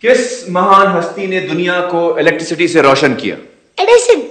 किस महान हस्ती ने दुनिया को इलेक्ट्रिसिटी से रोशन किया? Edison,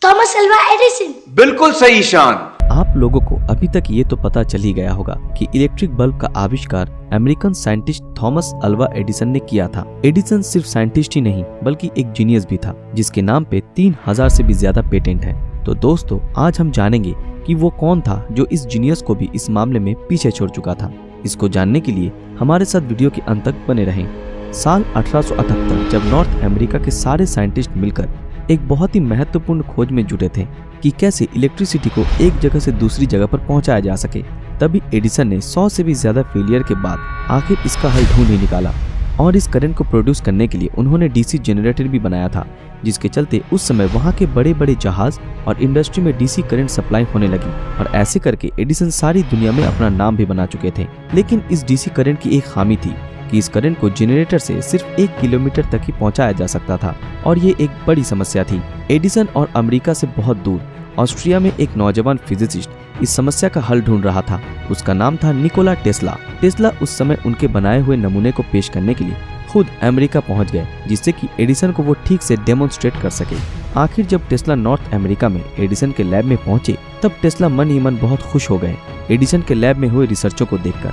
Thomas Alva Edison. बिल्कुल सही ईशान। आप लोगों को अभी तक ये तो पता चल ही गया होगा कि इलेक्ट्रिक बल्ब का आविष्कार American scientist Thomas Alva Edison ने किया था। एडिसन सिर्फ साइंटिस्ट ही नहीं बल्कि एक जीनियस भी था, जिसके नाम पे 3000 से भी ज्यादा पेटेंट है। तो दोस्तों, आज हम जानेंगे कि वो कौन था जो इस जीनियस को भी इस मामले में पीछे छोड़ चुका था। इसको जानने के लिए हमारे साथ वीडियो के अंत तक बने रहें। साल 1878 जब नॉर्थ अमेरिका के सारे साइंटिस्ट मिलकर एक बहुत ही महत्वपूर्ण खोज में जुटे थे कि कैसे इलेक्ट्रिसिटी को एक जगह से दूसरी जगह पर पहुंचाया जा सके, तभी एडिसन ने 100 से भी ज्यादा फेलियर के बाद आखिर इसका हल ढूंढ ही निकाला। और इस करंट को प्रोड्यूस करने के लिए उन्होंने डीसी जनरेटर भी बनाया था, जिसके चलते उस समय वहां के बड़े बड़े जहाज और इंडस्ट्री में डीसी करंट सप्लाई होने लगी। और ऐसे करके एडिसन सारी दुनिया में अपना नाम भी बना चुके थे। लेकिन इस डीसी करंट की एक खामी थी कि इस करंट को जनरेटर से सिर्फ 1 किलोमीटर तक ही पहुंचाया जा सकता था, और ये एक बड़ी समस्या थी। एडिसन और अमेरिका से बहुत दूर ऑस्ट्रिया में एक नौजवान फिजिसिस्ट इस समस्या का हल ढूंढ रहा था। उसका नाम था निकोला टेस्ला। टेस्ला उस समय उनके बनाए हुए नमूने को पेश करने के लिए खुद अमेरिका पहुंच गए, जिससे कि एडिसन को वो ठीक से डेमोन्स्ट्रेट कर सके। आखिर जब टेस्ला नॉर्थ अमेरिका में एडिसन के लैब में पहुंचे, तब टेस्ला मन ही मन बहुत खुश हो गए एडिसन के लैब में हुए रिसर्चों को देखकर,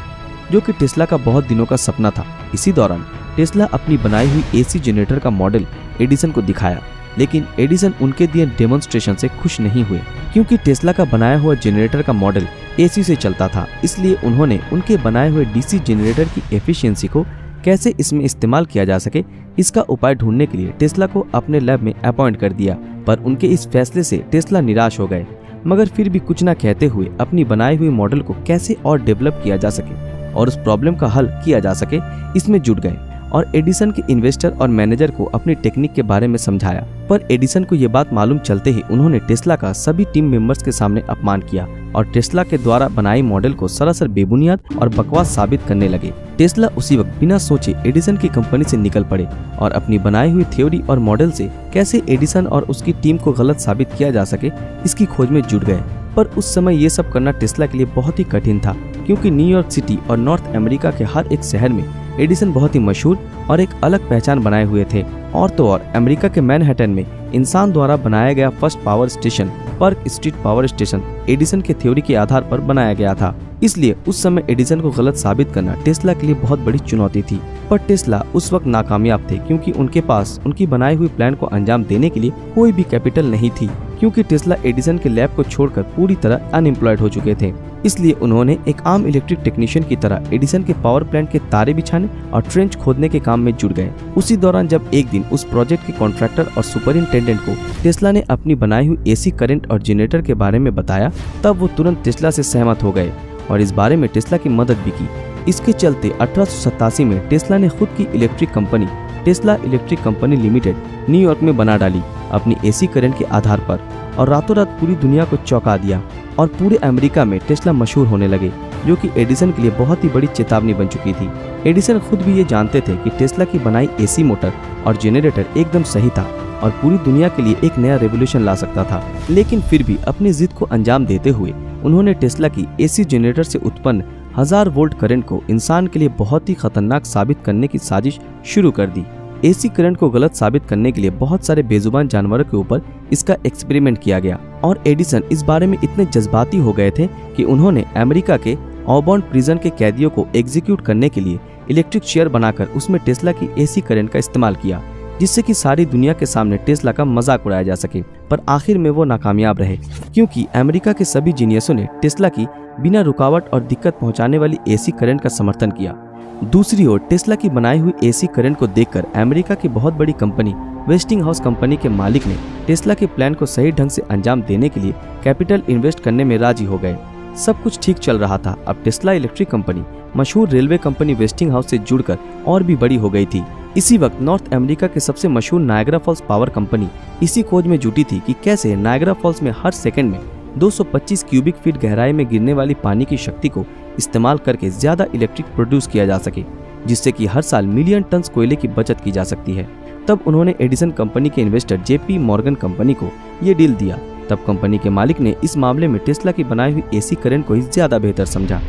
जो कि टेस्ला का बहुत दिनों का सपना था। इसी दौरान टेस्ला अपनी बनाई हुई एसी जनरेटर का मॉडल एडिसन को दिखाया, लेकिन एडिसन उनके दिए डेमोन्स्ट्रेशन से खुश नहीं हुए, क्योंकि टेस्ला का बनाया हुआ जनरेटर का मॉडल एसी से चलता था। इसलिए उन्होंने उनके बनाए हुए डीसी जनरेटर की एफिशिएंसी को कैसे इसमें इस्तेमाल किया जा सके, इसका उपाय ढूंढने के लिए टेस्ला को अपने लैब में अपॉइंट कर दिया। पर उनके इस फैसले से टेस्ला निराश हो गए, मगर फिर भी कुछ न कहते हुए अपनी बनाई हुई मॉडल को कैसे और डेवलप किया जा सके और उस प्रॉब्लम का हल किया जा सके, इसमें जुट गए और एडिसन के इन्वेस्टर और मैनेजर को अपनी टेक्निक के बारे में समझाया। पर एडिसन को ये बात मालूम चलते ही उन्होंने टेस्ला का सभी टीम मेंबर्स के सामने अपमान किया और टेस्ला के द्वारा बनाई मॉडल को सरासर बेबुनियाद और बकवास साबित करने लगे। टेस्ला उसी वक्त बिना सोचे एडिसन की कंपनी से निकल पड़े और अपनी बनाई हुई थ्योरी और मॉडल से कैसे एडिसन और उसकी टीम को गलत साबित किया जा सके, इसकी खोज में जुट गए। पर उस समय ये सब करना टेस्ला के लिए बहुत ही कठिन था, क्योंकि न्यूयॉर्क सिटी और नॉर्थ अमेरिका के हर एक शहर में एडिसन बहुत ही मशहूर और एक अलग पहचान बनाए हुए थे। और तो और अमेरिका के मैनहट्टन में इंसान द्वारा बनाया गया first power station Pearl Street power station Edison के थ्योरी के आधार पर बनाया गया था। इसलिए उस समय एडिसन को गलत साबित करना टेस्ला के लिए बहुत बड़ी चुनौती थी। पर टेस्ला उस वक्त नाकामयाब थे, क्योंकि उनके पास उनकी बनाई हुई प्लान को अंजाम देने के लिए कोई भी कैपिटल नहीं थी, क्योंकि टेस्ला एडिसन के लैब को छोड़कर पूरी तरह अनएम्प्लॉयड हो चुके थे। इसलिए उन्होंने एक आम इलेक्ट्रिक टेक्नीशियन की तरह एडिसन के पावर प्लांट के तारे बिछाने और ट्रेंच खोदने के काम में जुट गए। उसी दौरान जब एक दिन उस प्रोजेक्ट के कॉन्ट्रैक्टर और सुपरिंटेंडेंट को टेस्ला ने अपनी बनाई हुई एसी करंट और जनरेटर के बारे में बताया, तब वो तुरंत टेस्ला से सहमत हो गए और इस बारे में टेस्ला की मदद भी की। इसके चलते 1887 में टेस्ला ने खुद की electric company Tesla electric company limited New York में बना डाली अपनी एसी करंट के आधार पर, और रातों रात पूरी दुनिया को चौंका दिया और पूरे अमेरिका में टेस्ला मशहूर होने लगे, जो कि एडिसन के लिए बहुत ही बड़ी चेतावनी बन चुकी थी। एडिसन खुद भी ये जानते थे कि टेस्ला की बनाई एसी मोटर और जनरेटर एकदम सही था और पूरी दुनिया के लिए एक नया रेवोल्यूशन ला सकता था। लेकिन फिर भी अपनी जिद को अंजाम देते हुए उन्होंने टेस्ला की एसी जनरेटर से उत्पन्न 1000 वोल्ट करंट को इंसान के लिए बहुत ही खतरनाक साबित करने की साजिश शुरू कर दी। एसी करंट को गलत साबित करने के लिए बहुत सारे बेजुबान जानवरों के ऊपर इसका एक्सपेरिमेंट किया गया, और एडिसन इस बारे में इतने जज्बाती हो गए थे कि उन्होंने अमेरिका के ऑबर्न प्रिजन के कैदियों को एग्जीक्यूट करने के लिए इलेक्ट्रिक चेयर बनाकर उसमें टेस्ला की एसी करंट का इस्तेमाल किया, जिससे कि सारी दुनिया के सामने टेस्ला का मजाक उड़ाया जा सके। पर आखिर में वो नाकामयाब रहे, क्योंकि अमेरिका के सभी जीनियसों ने टेस्ला की बिना रुकावट और दिक्कत पहुंचाने वाली एसी करंट का समर्थन किया। दूसरी ओर टेस्ला की बनाई हुई एसी करंट को देखकर अमेरिका की बहुत बड़ी कंपनी वेस्टिंगहाउस कंपनी के मालिक ने टेस्ला के प्लान को सही ढंग से अंजाम देने के लिए कैपिटल इन्वेस्ट करने में राजी हो गए। सब कुछ ठीक चल रहा था। अब टेस्ला इलेक्ट्रिक कंपनी मशहूर रेलवे कंपनी वेस्टिंगहाउस से जुड़कर और भी बड़ी हो गई थी। इसी वक्त नॉर्थ अमेरिका के सबसे मशहूर नायग्रा फॉल्स पावर कंपनी इसी खोज में जुटी थी कि कैसे नायग्रा फॉल्स में हर सेकंड में 225 क्यूबिक फीट गहराई में गिरने वाली पानी की शक्ति को इस्तेमाल करके ज्यादा इलेक्ट्रिक प्रोड्यूस किया जा सके, जिससे कि हर साल मिलियन टन कोयले की बचत की जा सकती है। तब उन्होंने एडिसन कंपनी के इन्वेस्टर जेपी मॉर्गन कंपनी को ये डील दिया। तब कंपनी के मालिक ने इस मामले में टेस्ला की बनाई हुई एसी करंट को ही ज्यादा बेहतर समझा।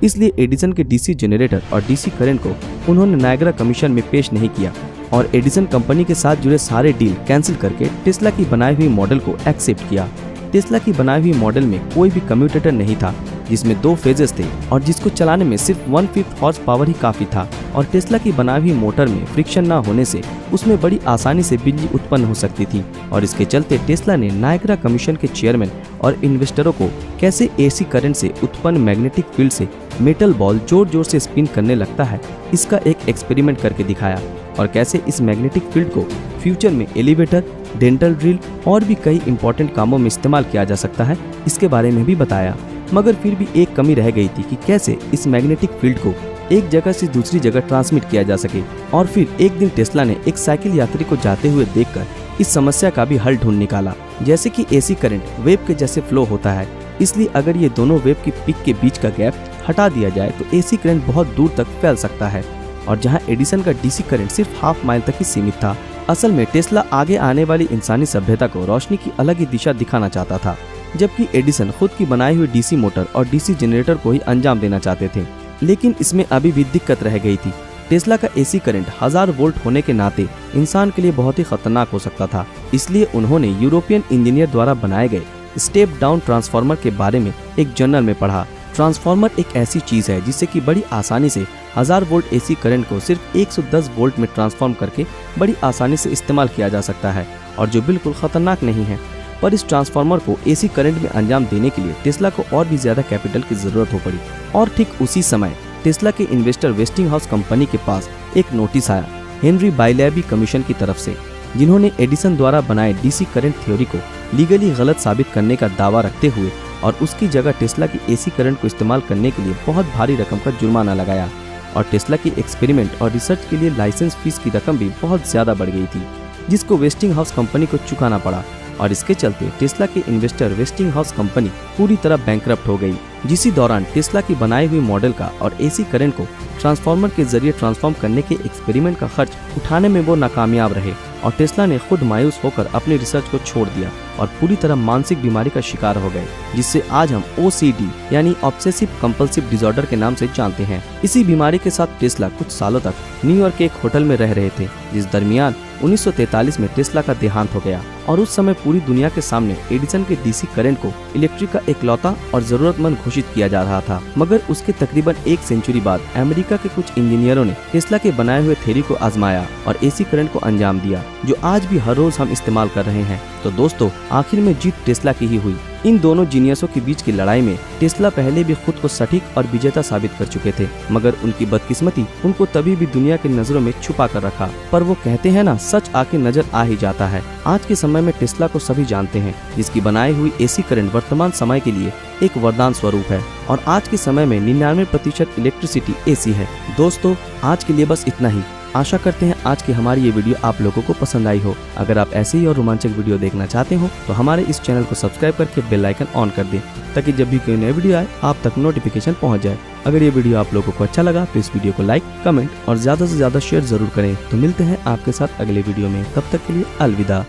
इसलिए एडिसन के डीसी जनरेटर और डीसी करंट को उन्होंने नायग्रा कमीशन में पेश नहीं किया और एडिसन कंपनी के साथ जुड़े सारे डील कैंसिल करके टेस्ला की बनाई हुई मॉडल को एक्सेप्ट किया। टेस्ला की बनाई हुई मॉडल में कोई भी कम्यूटेटर नहीं था जिसमें 2 फेजेस थे और जिसको चलाने में सिर्फ 1/5 हॉर्स पावर ही काफी था और टेस्ला की बनाई हुई मोटर में फ्रिक्शन ना होने से उसमें बड़ी आसानी से बिजली उत्पन्न हो सकती थी और इसके चलते टेस्ला ने नायग्रा कमीशन के चेयरमैन और इन्वेस्टरों को कैसे एसी करंट से उत्पन्न मैग्नेटिक फील्ड से मेटल बॉल जोर जोर से स्पिन करने लगता है इसका एक एक्सपेरिमेंट करके दिखाया और कैसे इस मैग्नेटिक फील्ड को फ्यूचर में एलिवेटर, डेंटल ड्रिल और भी कई इंपॉर्टेंट कामों में इस्तेमाल किया जा सकता है इसके बारे में भी बताया। मगर फिर भी एक कमी रह गई थी कि कैसे इस मैग्नेटिक फील्ड को एक जगह से दूसरी जगह ट्रांसमिट किया जा सके और फिर एक दिन टेस्ला ने एक साइकिल यात्री को जाते हुए देखकर इस समस्या का भी हल ढूंढ निकाला। जैसे कि एसी करंट वेव के जैसे फ्लो होता है, इसलिए अगर ये दोनों वेव की पिक के बीच का गैप हटा दिया जाए तो एसी करंट बहुत दूर तक फैल सकता है और जहां एडिसन का डीसी करंट सिर्फ हाफ माइल तक ही सीमित था। असल में टेस्ला आगे आने वाली इंसानी सभ्यता को रोशनी की अलग ही दिशा दिखाना चाहता था, जबकि एडिसन खुद की बनाई हुई डीसी मोटर और डीसी जनरेटर को ही अंजाम देना चाहते थे। लेकिन इसमें अभी भी दिक्कत रह गई थी। टेस्ला का एसी करंट 1000 वोल्ट होने के नाते इंसान के लिए बहुत ही खतरनाक हो सकता था, इसलिए उन्होंने यूरोपियन इंजीनियर द्वारा बनाए गए स्टेप डाउन ट्रांसफार्मर के बारे में एक जर्नल में पढ़ा। ट्रांसफार्मर एक ऐसी चीज है जिससे कि बड़ी आसानी से 1000 वोल्ट एसी करंट को सिर्फ 110 वोल्ट में ट्रांसफॉर्म करके बड़ी आसानी से इस्तेमाल किया जा सकता है और जो बिल्कुल खतरनाक नहीं है। पर इस ट्रांसफार्मर को एसी करंट में अंजाम देने के लिए टेस्ला को और भी ज्यादा कैपिटल की जरूरत हो पड़ी और ठीक उसी समय टेस्ला के इन्वेस्टर वेस्टिंगहाउस कंपनी के पास एक नोटिस आया हेनरी बाइलैबी कमीशन की तरफ से, जिन्होंने एडिसन द्वारा बनाए डीसी करंट थ्योरी को लीगली गलत साबित करने का दावा रखते हुए और उसकी जगह टेस्ला की एसी करंट को इस्तेमाल करने के लिए बहुत भारी रकम का जुर्माना लगाया और टेस्ला की एक्सपेरिमेंट और रिसर्च के लिए लाइसेंस फीस की रकम भी बहुत ज्यादा बढ़ गई थी, जिसको वेस्टिंगहाउस कंपनी को चुकाना पड़ा और इसके चलते टेस्ला के इन्वेस्टर वेस्टिंगहाउस कंपनी पूरी तरह बैंकरप्ट हो गई। जिसी दौरान टेस्ला की बनाई हुई मॉडल का और एसी करंट को ट्रांसफार्मर के जरिए ट्रांसफॉर्म करने के एक्सपेरिमेंट का खर्च उठाने में वो नाकामयाब रहे और टेस्ला ने खुद मायूस होकर अपनी रिसर्च को छोड़ दिया और पूरी तरह मानसिक बीमारी का शिकार हो गए, जिससे आज हम OCD यानी ऑब्सेसिव कंपल्सिव डिसऑर्डर के नाम से जानते हैं। इसी बीमारी के साथ टेस्ला कुछ सालों तक न्यूयॉर्क के एक होटल में रह रहे थे, जिस दरमियान 1943 में टेस्ला का देहांत हो गया और उस समय पूरी दुनिया के सामने एडिसन के डीसी करंट को इलेक्ट्रिक का इकलौता और जरूरतमंद घोषित किया जा रहा था। मगर उसके तकरीबन 1 सेंचुरी बाद अमेरिका के कुछ इंजीनियरों ने टेस्ला के बनाए हुए थ्योरी को आजमाया और एसी करंट को अंजाम दिया, जो आज भी हर रोज हम इस्तेमाल कर रहे हैं। तो दोस्तों, आखिर में जीत टेस्ला की ही हुई। इन दोनों जीनियसों के बीच की लड़ाई में टेस्ला पहले भी खुद को सटीक और विजेता साबित कर चुके थे, मगर उनकी बदकिस्मती उनको तभी भी दुनिया की नजरों में छुपा कर रखा। पर वो कहते हैं ना, सच आके नजर आ ही जाता है। आज के समय में टेस्ला को सभी जानते हैं, जिसकी बनाई हुई एसी करंट वर्तमान समय के लिए एक वरदान स्वरूप है और आज के समय में 99% इलेक्ट्रिसिटी एसी है। दोस्तों, आज के लिए बस इतना ही। आशा करते हैं आज की हमारी ये वीडियो आप लोगों को पसंद आई हो। अगर आप ऐसे ही और रोमांचक वीडियो देखना चाहते हो तो हमारे इस चैनल को सब्सक्राइब करके बेल आइकन ऑन कर दें, ताकि जब भी कोई नया वीडियो आए आप तक नोटिफिकेशन पहुंच जाए। अगर ये वीडियो आप लोगों को अच्छा लगा तो इस वीडियो को लाइक, कमेंट और ज्यादा से ज्यादा शेयर जरूर करें। तो मिलते हैं आपके साथ अगले वीडियो में, तब तक के लिए अलविदा।